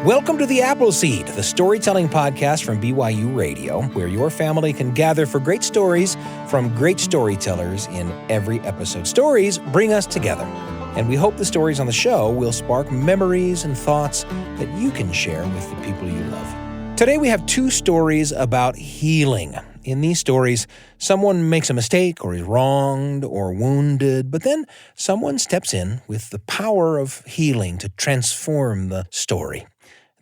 Welcome to The Appleseed, the storytelling podcast from BYU Radio, where your family can gather for great stories from great storytellers in every episode. Stories bring us together, and we hope the stories on the show will spark memories and thoughts that you can share with the people you love. Today we have two stories about healing. In these stories, someone makes a mistake or is wronged or wounded, but then someone steps in with the power of healing to transform the story.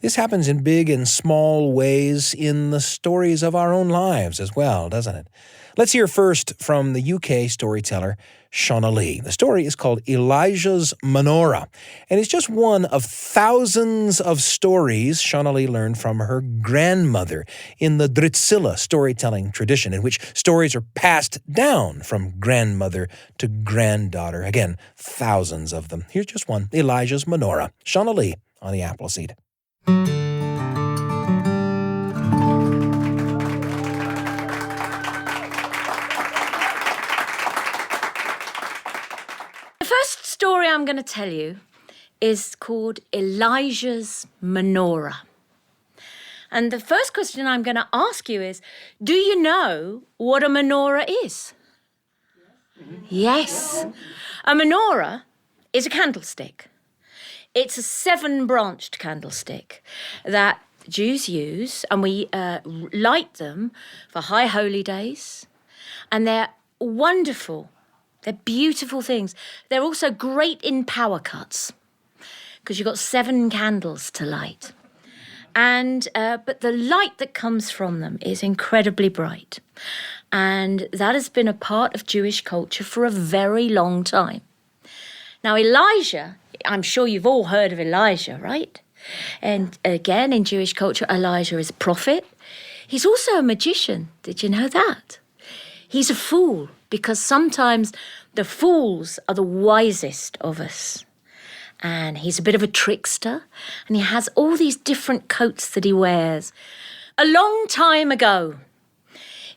This happens in big and small ways in the stories of our own lives as well, doesn't it? Let's hear first from the UK storyteller, Shonaleigh. The story is called Elijah's Menorah, and it's just one of thousands of stories Shonaleigh learned from her grandmother in the Ixchel storytelling tradition, in which stories are passed down from grandmother to granddaughter. Again, thousands of them. Here's just one, Elijah's Menorah. Shonaleigh on the Appleseed. The first story I'm going to tell you is called Elijah's Menorah. And the first question I'm going to ask you is, do you know what a menorah is? Yes. A menorah is a candlestick. It's a 7-branched candlestick that Jews use, and we light them for high holy days. And they're wonderful. They're beautiful things. They're also great in power cuts because you've got 7 candles to light. And but the light that comes from them is incredibly bright. And that has been a part of Jewish culture for a very long time. Now, Elijah, I'm sure you've all heard of Elijah, right? And again, in Jewish culture, Elijah is a prophet. He's also a magician. Did you know that? He's a fool, because sometimes the fools are the wisest of us. And he's a bit of a trickster, and he has all these different coats that he wears. A long time ago,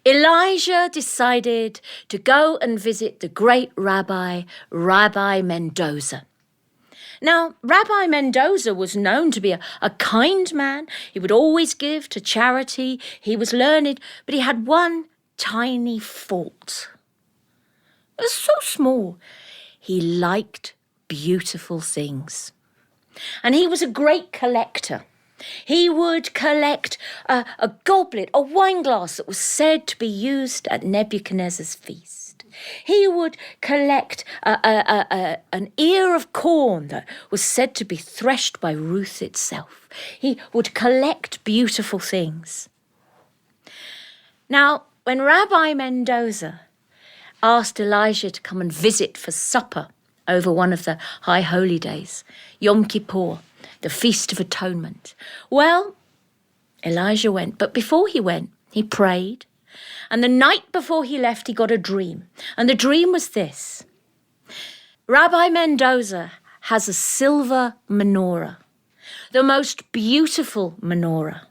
Elijah decided to go and visit the great Rabbi Mendoza. Now, Rabbi Mendoza was known to be a kind man. He would always give to charity. He was learned, but he had one tiny fault. It was so small. He liked beautiful things. And he was a great collector. He would collect a goblet, a wine glass that was said to be used at Nebuchadnezzar's feast. He would collect an ear of corn that was said to be threshed by Ruth itself. He would collect beautiful things. Now, when Rabbi Mendoza asked Elijah to come and visit for supper over one of the high holy days, Yom Kippur, the Feast of Atonement, well, Elijah went. But before he went, he prayed. And the night before he left, he got a dream. And the dream was this. Rabbi Mendoza has a silver menorah, the most beautiful menorah.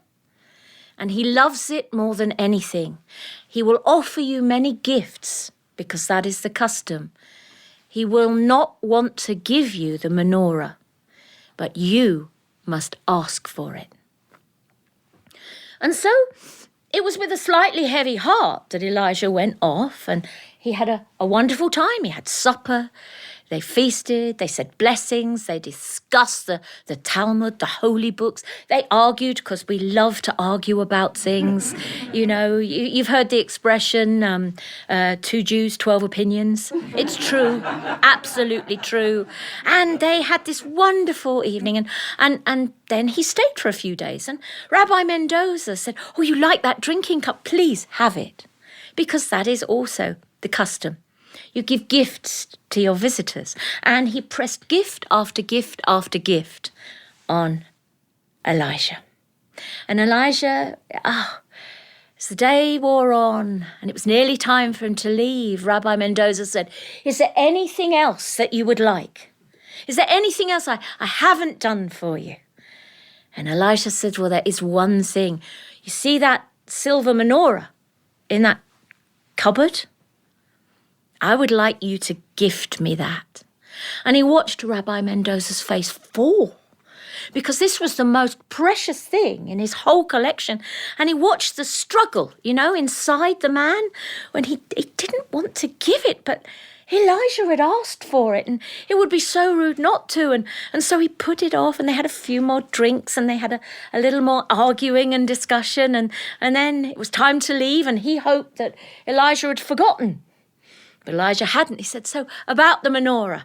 And he loves it more than anything. He will offer you many gifts because that is the custom. He will not want to give you the menorah, but you must ask for it. And so it was with a slightly heavy heart that Elijah went off, and he had a wonderful time. He had supper, they feasted, they said blessings, they discussed the Talmud, the holy books. They argued, because we love to argue about things. You know, you've heard the expression, 2 Jews, 12 opinions. It's true, absolutely true. And they had this wonderful evening, and then he stayed for a few days. And Rabbi Mendoza said, "Oh, you like that drinking cup? Please have it." Because that is also the custom. You give gifts to your visitors. And he pressed gift after gift after gift on Elijah. And Elijah, as the day wore on and it was nearly time for him to leave, Rabbi Mendoza said, "Is there anything else that you would like? Is there anything else I haven't done for you?" And Elijah said, "Well, there is one thing. You see that silver menorah in that cupboard? I would like you to gift me that." And he watched Rabbi Mendoza's face fall. because this was the most precious thing in his whole collection. And he watched the struggle, inside the man when he didn't want to give it, but Elijah had asked for it, and it would be so rude not to. And so he put it off, and they had a few more drinks, and they had a little more arguing and discussion. And then it was time to leave, and he hoped that Elijah had forgotten. But Elijah hadn't. He said, "So about the menorah?"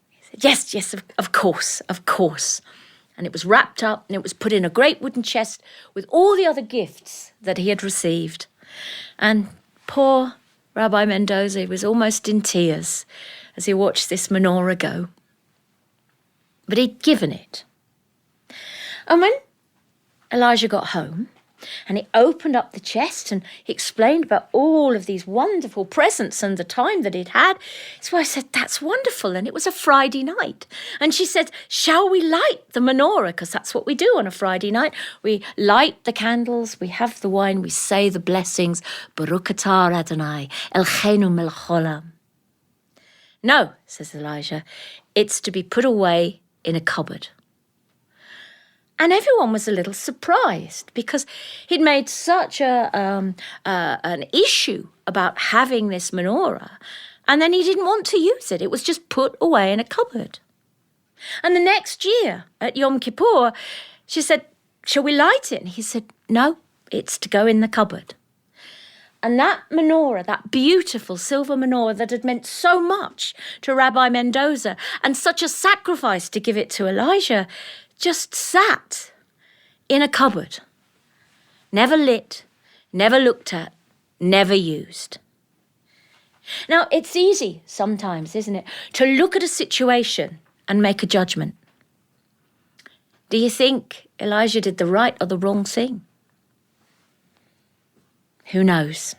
He said, Yes, of course. And it was wrapped up, and it was put in a great wooden chest with all the other gifts that he had received. And poor Rabbi Mendoza was almost in tears as he watched this menorah go. But he'd given it. And when Elijah got home and he opened up the chest and he explained about all of these wonderful presents and the time that he'd had, his wife said, "That's wonderful." And it was a Friday night. And she said, "Shall we light the menorah?" Because that's what we do on a Friday night. We light the candles, we have the wine, we say the blessings, Baruch atah Adonai, Elchenu melech haolam. "No," says Elijah, "it's to be put away in a cupboard." And everyone was a little surprised because he'd made such an issue about having this menorah, and then he didn't want to use it. It was just put away in a cupboard. And the next year at Yom Kippur, she said, "Shall we light it?" And he said, "No, it's to go in the cupboard." And that menorah, that beautiful silver menorah that had meant so much to Rabbi Mendoza and such a sacrifice to give it to Elijah, just sat in a cupboard, never lit, never looked at, never used. Now, it's easy sometimes, isn't it, to look at a situation and make a judgment. Do you think Elijah did the right or the wrong thing? Who knows?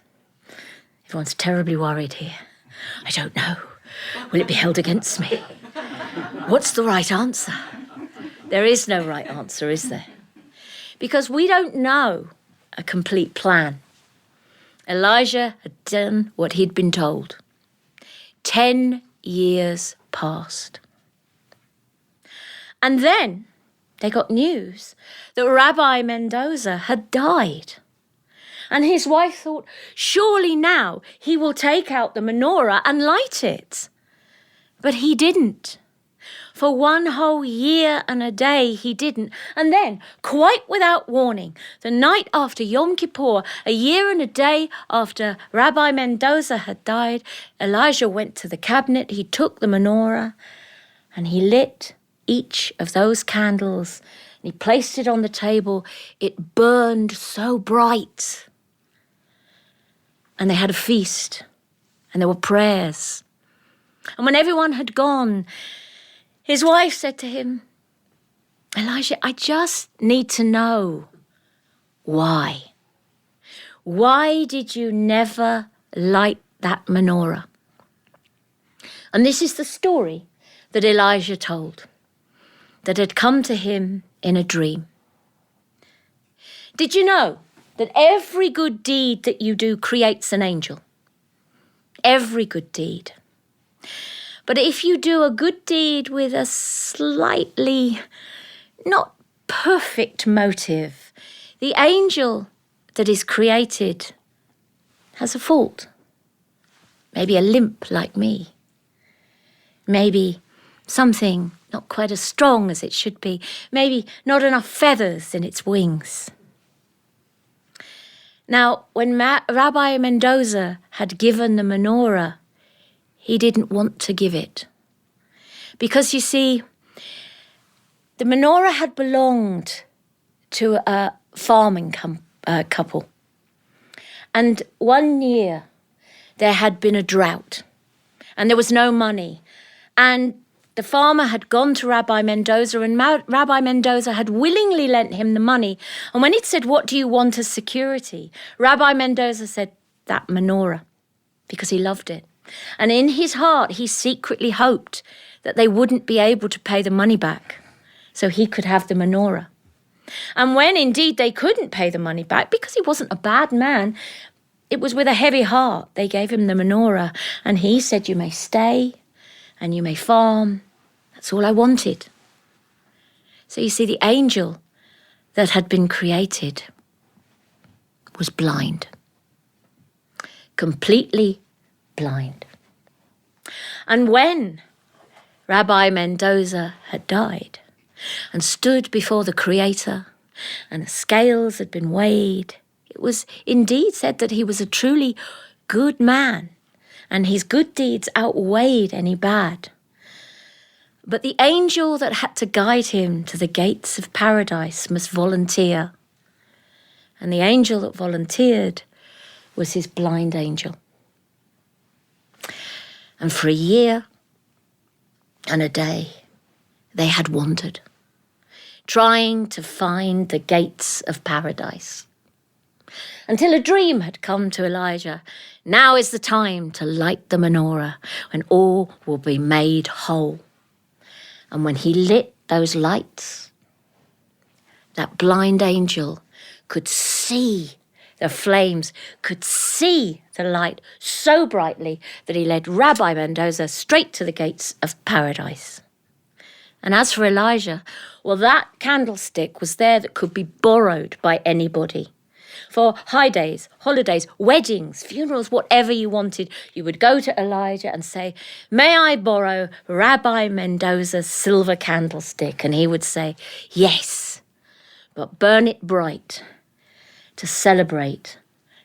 Everyone's terribly worried here. I don't know. Will it be held against me? What's the right answer? There is no right answer, is there? Because we don't know a complete plan. Elijah had done what he'd been told. 10 years passed. And then they got news that Rabbi Mendoza had died. And his wife thought, surely now he will take out the menorah and light it. But he didn't. For 1 whole year and a day he didn't. And then, quite without warning, the night after Yom Kippur, a year and a day after Rabbi Mendoza had died, Elijah went to the cabinet, he took the menorah, and he lit each of those candles. And he placed it on the table. It burned so bright. And they had a feast, and there were prayers. And when everyone had gone, his wife said to him, "Elijah, I just need to know why. Why did you never light that menorah?" And this is the story that Elijah told, that had come to him in a dream. Did you know that every good deed that you do creates an angel? Every good deed. But if you do a good deed with a slightly not perfect motive, the angel that is created has a fault. Maybe a limp like me. Maybe something not quite as strong as it should be. Maybe not enough feathers in its wings. Now, when Rabbi Mendoza had given the menorah, he didn't want to give it. Because, you see, the menorah had belonged to a farming couple. And 1 year there had been a drought and there was no money. And the farmer had gone to Rabbi Mendoza, and Rabbi Mendoza had willingly lent him the money. And when he'd said, "What do you want as security?" Rabbi Mendoza said, "That menorah," because he loved it. And in his heart, he secretly hoped that they wouldn't be able to pay the money back so he could have the menorah. And when indeed they couldn't pay the money back, because he wasn't a bad man, it was with a heavy heart they gave him the menorah. And he said, "You may stay and you may farm. That's all I wanted." So you see, the angel that had been created was blind, completely blind. And when Rabbi Mendoza had died and stood before the Creator, and the scales had been weighed, it was indeed said that he was a truly good man, and his good deeds outweighed any bad. But the angel that had to guide him to the gates of paradise must volunteer. And the angel that volunteered was his blind angel. And for a year and a day, they had wandered, trying to find the gates of paradise. Until a dream had come to Elijah. Now is the time to light the menorah, when all will be made whole. And when he lit those lights, that blind angel could see the flames, could see the light so brightly that he led Rabbi Mendoza straight to the gates of paradise. And as for Elijah, well, that candlestick was there that could be borrowed by anybody. For high days, holidays, weddings, funerals, whatever you wanted, you would go to Elijah and say, "May I borrow Rabbi Mendoza's silver candlestick?" And he would say, "Yes, but burn it bright," to celebrate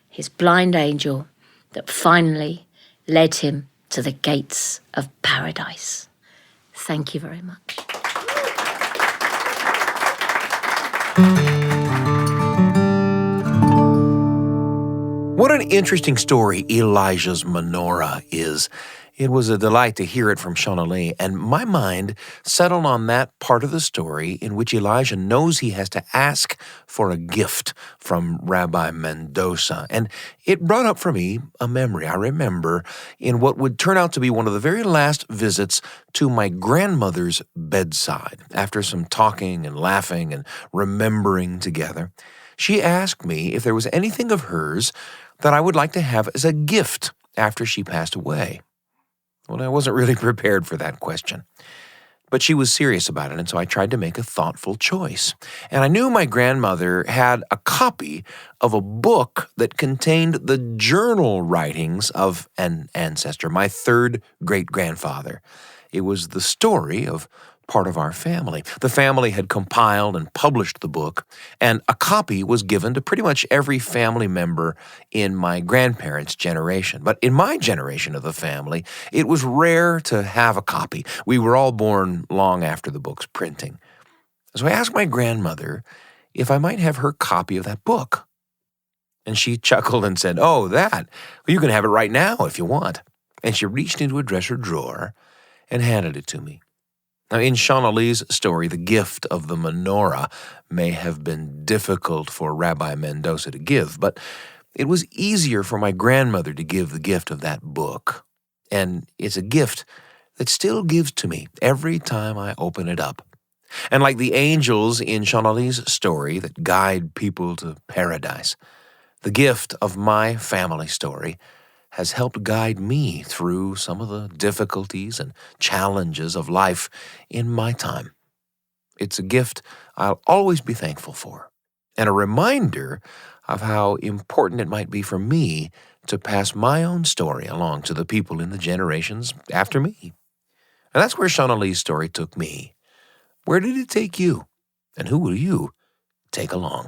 his blind angel that finally led him to the gates of paradise. Thank you very much. What an interesting story Elijah's Menorah is. It was a delight to hear it from Shonaleigh, and my mind settled on that part of the story in which Elijah knows he has to ask for a gift from Rabbi Mendoza. And it brought up for me a memory I remember in what would turn out to be one of the very last visits to my grandmother's bedside. After some talking and laughing and remembering together, she asked me if there was anything of hers that I would like to have as a gift after she passed away. Well, I wasn't really prepared for that question. But she was serious about it, and so I tried to make a thoughtful choice. And I knew my grandmother had a copy of a book that contained the journal writings of an ancestor, my third great-grandfather. It was the story of part of our family. The family had compiled and published the book, and a copy was given to pretty much every family member in my grandparents' generation. But in my generation of the family, it was rare to have a copy. We were all born long after the book's printing. So I asked my grandmother if I might have her copy of that book. And she chuckled and said, "Oh, that? Well, you can have it right now if you want." And she reached into a dresser drawer and handed it to me. Now, in Shonaleigh's story, the gift of the menorah may have been difficult for Rabbi Mendoza to give, but it was easier for my grandmother to give the gift of that book. And it's a gift that still gives to me every time I open it up. And like the angels in Shonaleigh's story that guide people to paradise, the gift of my family story has helped guide me through some of the difficulties and challenges of life in my time. It's a gift I'll always be thankful for, and a reminder of how important it might be for me to pass my own story along to the people in the generations after me. And that's where Shonaleigh's story took me. Where did it take you? And who will you take along?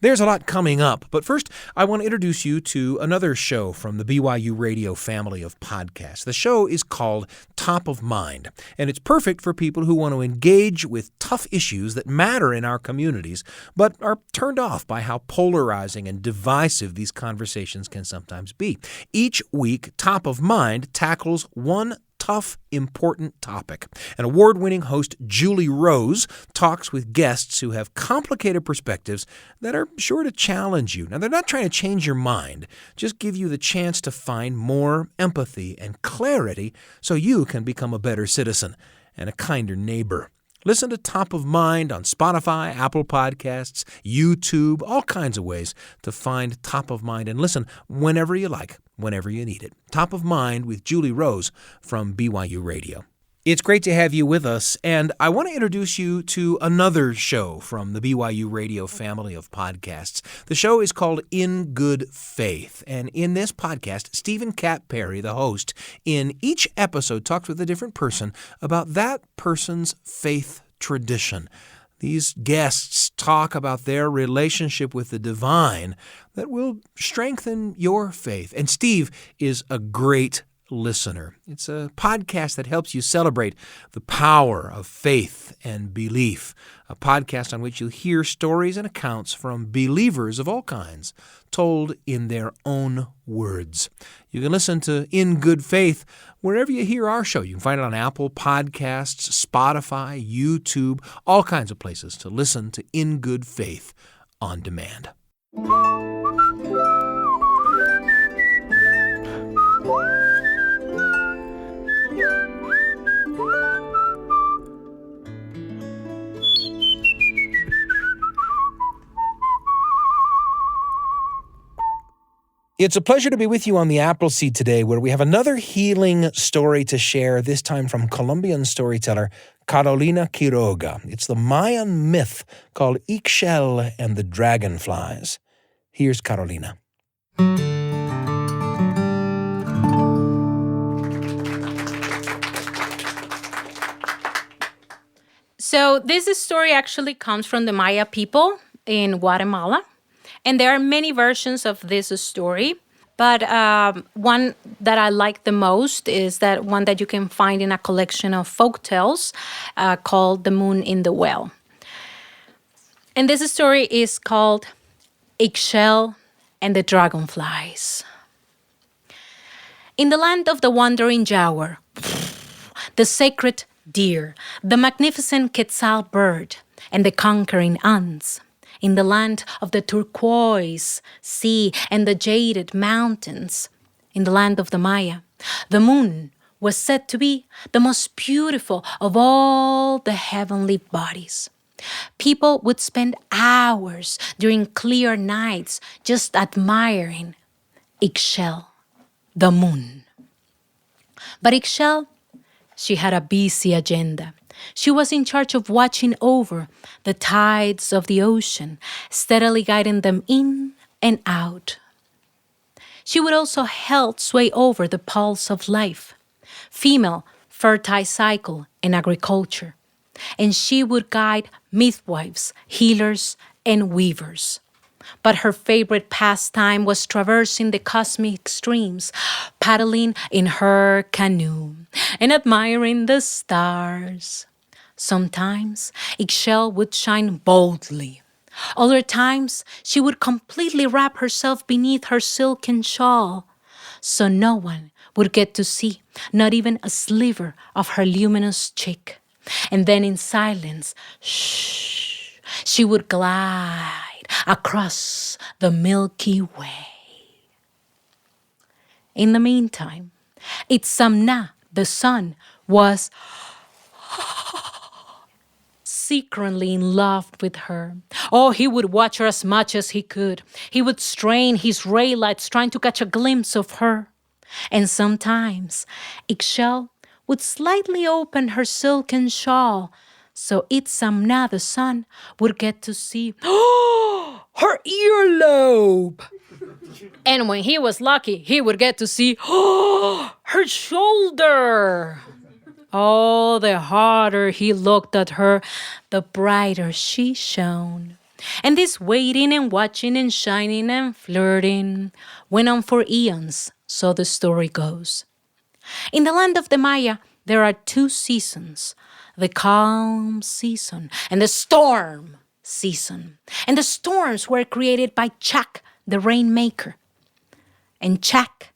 There's a lot coming up, but first I want to introduce you to another show from the BYU Radio family of podcasts. The show is called Top of Mind, and it's perfect for people who want to engage with tough issues that matter in our communities, but are turned off by how polarizing and divisive these conversations can sometimes be. Each week, Top of Mind tackles one tough, important topic. An award-winning host, Julie Rose, talks with guests who have complicated perspectives that are sure to challenge you. Now, they're not trying to change your mind, just give you the chance to find more empathy and clarity so you can become a better citizen and a kinder neighbor. Listen to Top of Mind on Spotify, Apple Podcasts, YouTube, all kinds of ways to find Top of Mind and listen whenever you like, whenever you need it. Top of Mind with Julie Rose from BYU Radio. It's great to have you with us, and I want to introduce you to another show from the BYU Radio family of podcasts. The show is called In Good Faith, and in this podcast, Stephen Cat Perry, the host, in each episode talks with a different person about that person's faith tradition. These guests talk about their relationship with the divine that will strengthen your faith, and Steve is a great listener. It's a podcast that helps you celebrate the power of faith and belief, a podcast on which you'll hear stories and accounts from believers of all kinds, told in their own words. You can listen to In Good Faith wherever you hear our show. You can find it on Apple Podcasts, Spotify, YouTube, all kinds of places to listen to In Good Faith on demand. It's a pleasure to be with you on the Appleseed today, where we have another healing story to share, this time from Colombian storyteller Carolina Quiroga. It's the Mayan myth called Ixchel and the Dragonflies. Here's Carolina. So this story actually comes from the Maya people in Guatemala. And there are many versions of this story, but one that I like the most is that one that you can find in a collection of folktales called The Moon in the Well. And this story is called Ixchel and the Dragonflies. In the land of the wandering jaguar, the sacred deer, the magnificent quetzal bird, and the conquering ants, in the land of the turquoise sea and the jaded mountains, in the land of the Maya, the moon was said to be the most beautiful of all the heavenly bodies. People would spend hours during clear nights just admiring Ixchel, the moon. But Ixchel, she had a busy agenda. She was in charge of watching over the tides of the ocean, steadily guiding them in and out. She would also help sway over the pulse of life, female fertile cycle and agriculture. And she would guide midwives, healers, and weavers. But her favorite pastime was traversing the cosmic streams, paddling in her canoe, and admiring the stars. Sometimes Ixchel would shine boldly. Other times she would completely wrap herself beneath her silken shawl, so no one would get to see not even a sliver of her luminous cheek. And then in silence, she would glide across the Milky Way. In the meantime, Itzamna, the sun, was secretly in love with her. Oh, he would watch her as much as he could. He would strain his ray lights trying to catch a glimpse of her. And sometimes Ixchel would slightly open her silken shawl so Itzamna, the sun, would get to see her earlobe. And when he was lucky, he would get to see her shoulder. Oh, the harder he looked at her, the brighter she shone. And this waiting and watching and shining and flirting went on for eons, so the story goes. In the land of the Maya, there are two seasons, the calm season and the storm season. And the storms were created by Chak, the rainmaker. And Chak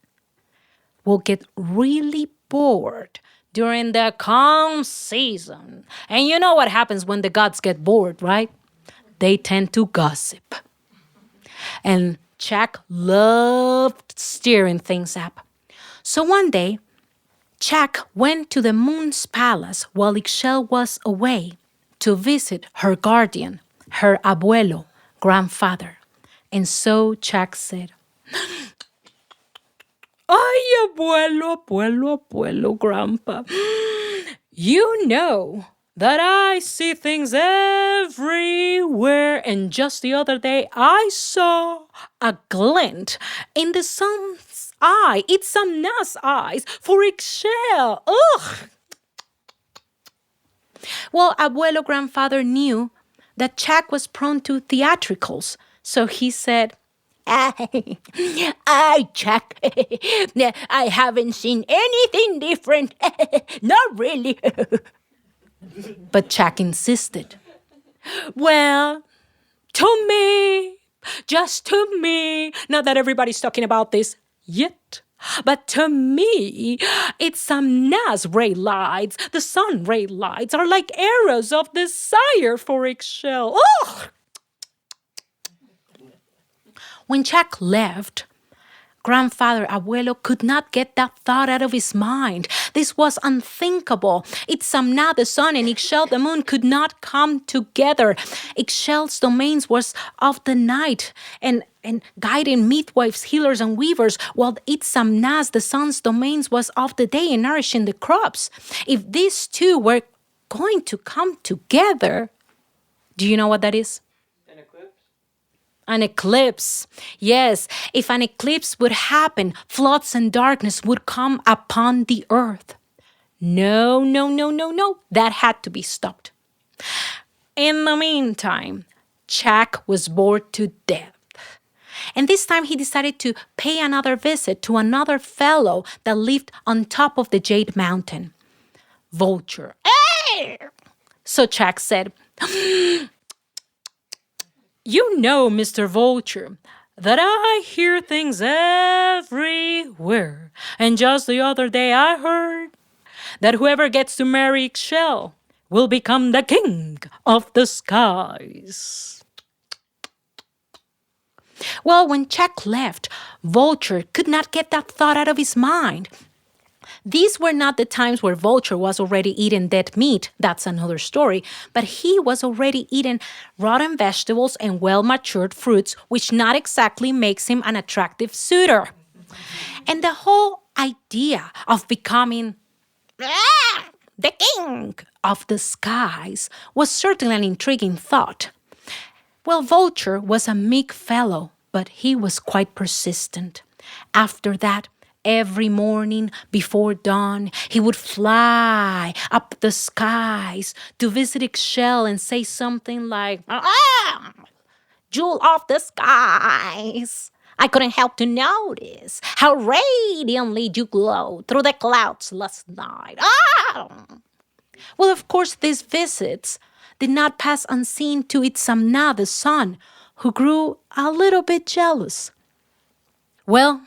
will get really bored during the calm season. And you know what happens when the gods get bored, right? They tend to gossip. And Jack loved stirring things up. So one day, Jack went to the moon's palace while Ixchel was away to visit her guardian, her abuelo, grandfather. And so Jack said, "Ay, abuelo, grandpa, you know that I see things everywhere. And just the other day, I saw a glint in the sun's eye. It's some Nas eyes for Ixchel. Ugh." Well, abuelo grandfather knew that Jack was prone to theatricals. So he said, "I, Jack, I haven't seen anything different. Not really." But Jack insisted. "Well, to me, just to me, not that everybody's talking about this yet, but to me, it's some Nas ray lights. The sun ray lights are like arrows of desire for Ixchel. Ugh!" When Jack left, grandfather abuelo could not get that thought out of his mind. This was unthinkable. Itzamna, the sun, and Ixchel, the moon, could not come together. Ixchel's domains was of the night and guiding midwives, healers, and weavers, while Itzamna's, the sun's domains, was of the day and nourishing the crops. If these two were going to come together, do you know what that is? An eclipse. Yes, if an eclipse would happen, floods and darkness would come upon the earth. No. That had to be stopped. In the meantime, Jack was bored to death. And this time he decided to pay another visit to another fellow that lived on top of the Jade Mountain. Vulture. Hey! So Jack said, "You know, Mr. Vulture, that I hear things everywhere. And just the other day I heard that whoever gets to marry Ixchel will become the king of the skies." Well, when Jack left, Vulture could not get that thought out of his mind. These were not the times where Vulture was already eating dead meat. That's another story. But he was already eating rotten vegetables and well-matured fruits, which not exactly makes him an attractive suitor. And the whole idea of becoming the king of the skies was certainly an intriguing thought. Well, Vulture was a meek fellow, but he was quite persistent. After that, every morning before dawn, he would fly up the skies to visit Ixchel and say something like, "Jewel of the skies, I couldn't help to notice how radiantly you glowed through the clouds last night." Well, of course, these visits did not pass unseen to Itzamna, the sun, who grew a little bit jealous. Well,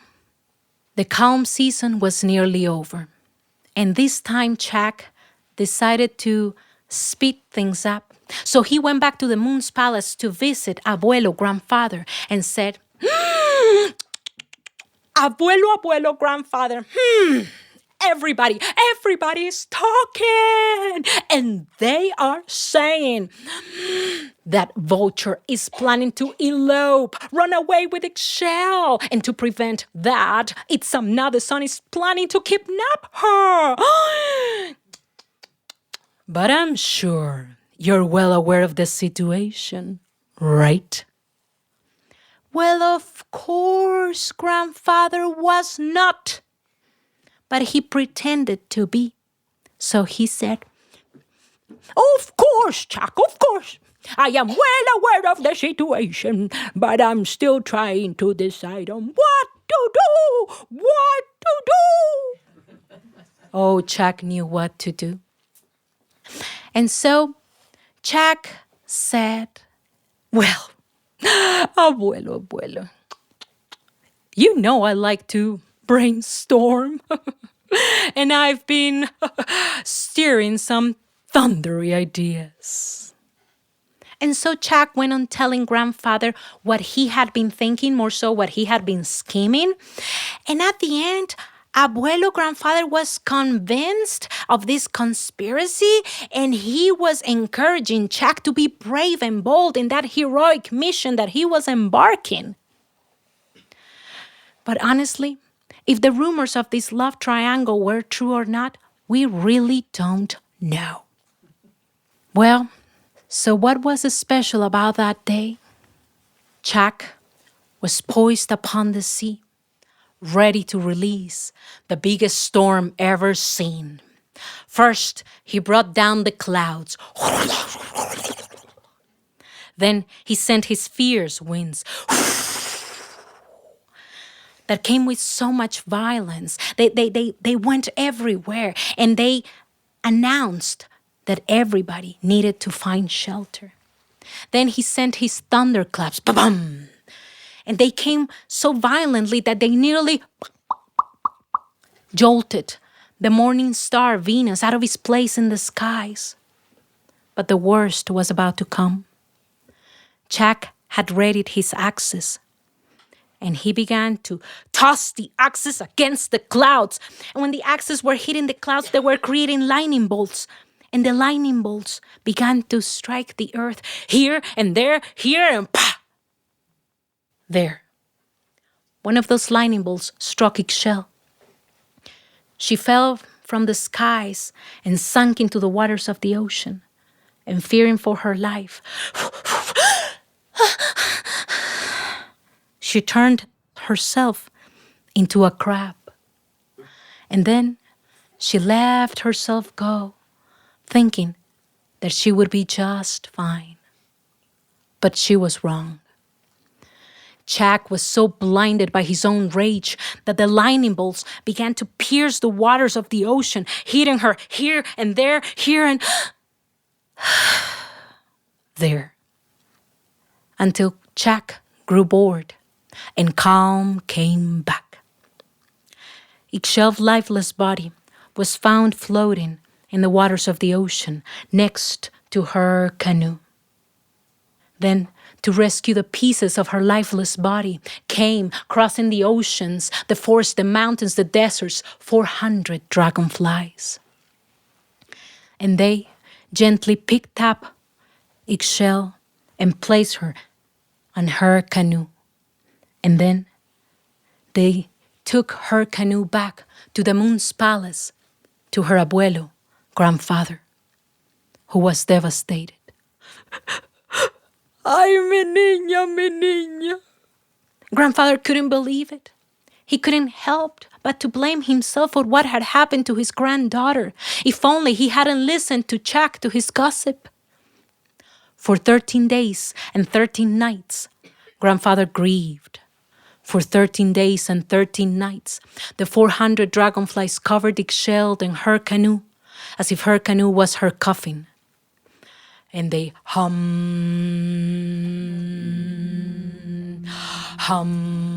the calm season was nearly over, and this time Jack decided to speed things up. So he went back to the moon's palace to visit abuelo, grandfather, and said, Abuelo, grandfather, everybody is talking, and they are saying that Vulture is planning to elope, run away with Ixchel, and to prevent that, Itzamna, the sun, is planning to kidnap her. But I'm sure you're well aware of the situation, right? Well, of course, grandfather was not. But he pretended to be. So he said, "Of course, Jack, of course. I am well aware of the situation, but I'm still trying to decide on what to do. Oh, Jack knew what to do. And so Jack said, "Well, abuelo, you know I like to brainstorm. And I've been steering some thundery ideas. And so Jack went on telling grandfather what he had been thinking, more so what he had been scheming. And at the end, abuelo grandfather was convinced of this conspiracy, and he was encouraging Jack to be brave and bold in that heroic mission that he was embarking. But honestly, if the rumors of this love triangle were true or not, we really don't know. Well, so what was special about that day? Jack was poised upon the sea, ready to release the biggest storm ever seen. First, he brought down the clouds. Then he sent his fierce winds that came with so much violence. They went everywhere, and they announced that everybody needed to find shelter. Then he sent his thunderclaps, ba-bum, and they came so violently that they nearly jolted the morning star Venus out of his place in the skies. But the worst was about to come. Jack had readied his axes, and he began to toss the axes against the clouds. And when the axes were hitting the clouds, they were creating lightning bolts. And the lightning bolts began to strike the earth here and there, here and pa! There. One of those lightning bolts struck Ixchel. She fell from the skies and sunk into the waters of the ocean. And fearing for her life, she turned herself into a crab. And then she let herself go, thinking that she would be just fine. But she was wrong. Jack was so blinded by his own rage that the lightning bolts began to pierce the waters of the ocean, hitting her here and there, here and there, until Jack grew bored and calm came back. Ixchel's lifeless body was found floating in the waters of the ocean next to her canoe. Then, to rescue the pieces of her lifeless body, came, crossing the oceans, the forests, the mountains, the deserts, 400 dragonflies. And they gently picked up Ixchel and placed her on her canoe. And then they took her canoe back to the moon's palace, to her abuelo, grandfather, who was devastated. Ay, mi niña. Grandfather couldn't believe it. He couldn't help but to blame himself for what had happened to his granddaughter. If only he hadn't listened to Jack, to his gossip. For 13 days and 13 nights, grandfather grieved. For 13 days and 13 nights, the 400 dragonflies covered Ixchel and her canoe, as if her canoe was her coffin. And they hummed, hummed,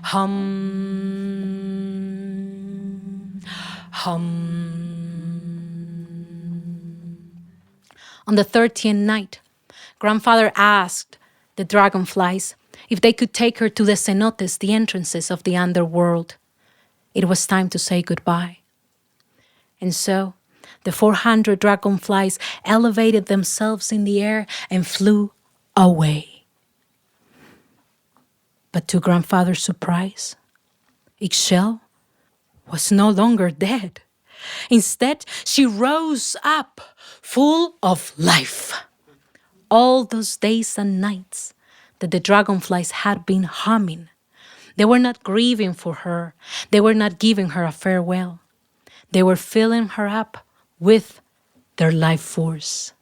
hummed, hummed. On the 13th night, grandfather asked the dragonflies if they could take her to the cenotes, the entrances of the underworld. It was time to say goodbye. And so, the 400 dragonflies elevated themselves in the air and flew away. But to grandfather's surprise, Ixchel was no longer dead. Instead, she rose up, full of life. All those days and nights that the dragonflies had been humming, they were not grieving for her. They were not giving her a farewell. They were filling her up with their life force.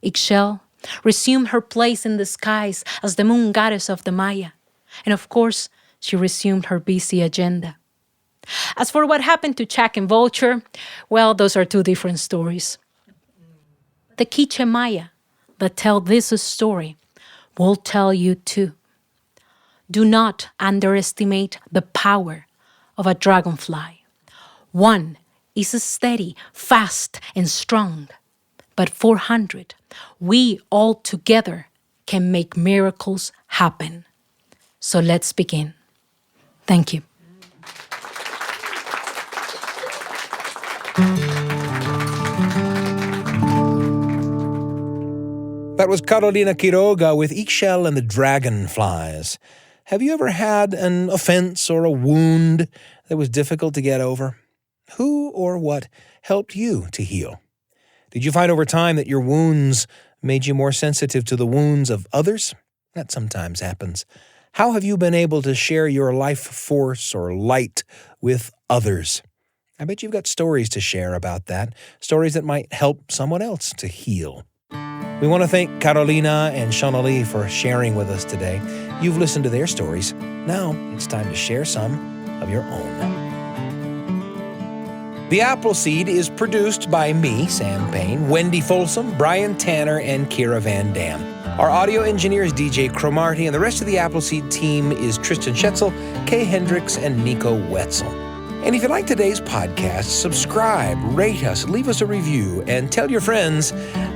Ixchel resumed her place in the skies as the moon goddess of the Maya. And of course, she resumed her busy agenda. As for what happened to Jack and Vulture, well, those are two different stories. The Quiche Maya that tell this story will tell you too. Do not underestimate the power of a dragonfly. One is steady, fast, and strong. But 400, we all together can make miracles happen. So let's begin. Thank you. That was Carolina Quiroga with Ixchel and the Dragonflies. Have you ever had an offense or a wound that was difficult to get over? Who or what helped you to heal? Did you find over time that your wounds made you more sensitive to the wounds of others? That sometimes happens. How have you been able to share your life force or light with others? I bet you've got stories to share about that, stories that might help someone else to heal. We want to thank Carolina and Shonaleigh for sharing with us today. You've listened to their stories. Now it's time to share some of your own. The Appleseed is produced by me, Sam Payne, Wendy Folsom, Brian Tanner, and Kira Van Dam. Our audio engineer is DJ Cromarty, and the rest of the Appleseed team is Tristan Schetzel, Kay Hendricks, and Nico Wetzel. And if you like today's podcast, subscribe, rate us, leave us a review, and tell your friends.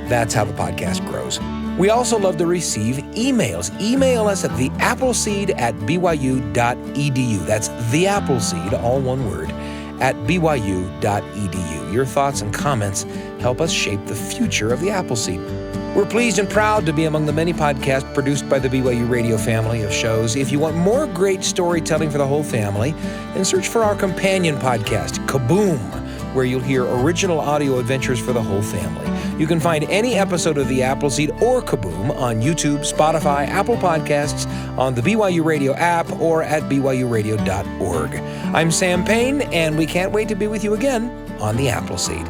That's how the podcast grows. We also love to receive emails. Email us at theappleseed@byu.edu. That's theappleseed, all one word, at BYU.edu. Your thoughts and comments help us shape the future of the Appleseed. We're pleased and proud to be among the many podcasts produced by the BYU Radio family of shows. If you want more great storytelling for the whole family, then search for our companion podcast, Kaboom, where you'll hear original audio adventures for the whole family. You can find any episode of The Appleseed or Kaboom on YouTube, Spotify, Apple Podcasts, on the BYU Radio app, or at byuradio.org. I'm Sam Payne, and we can't wait to be with you again on The Appleseed.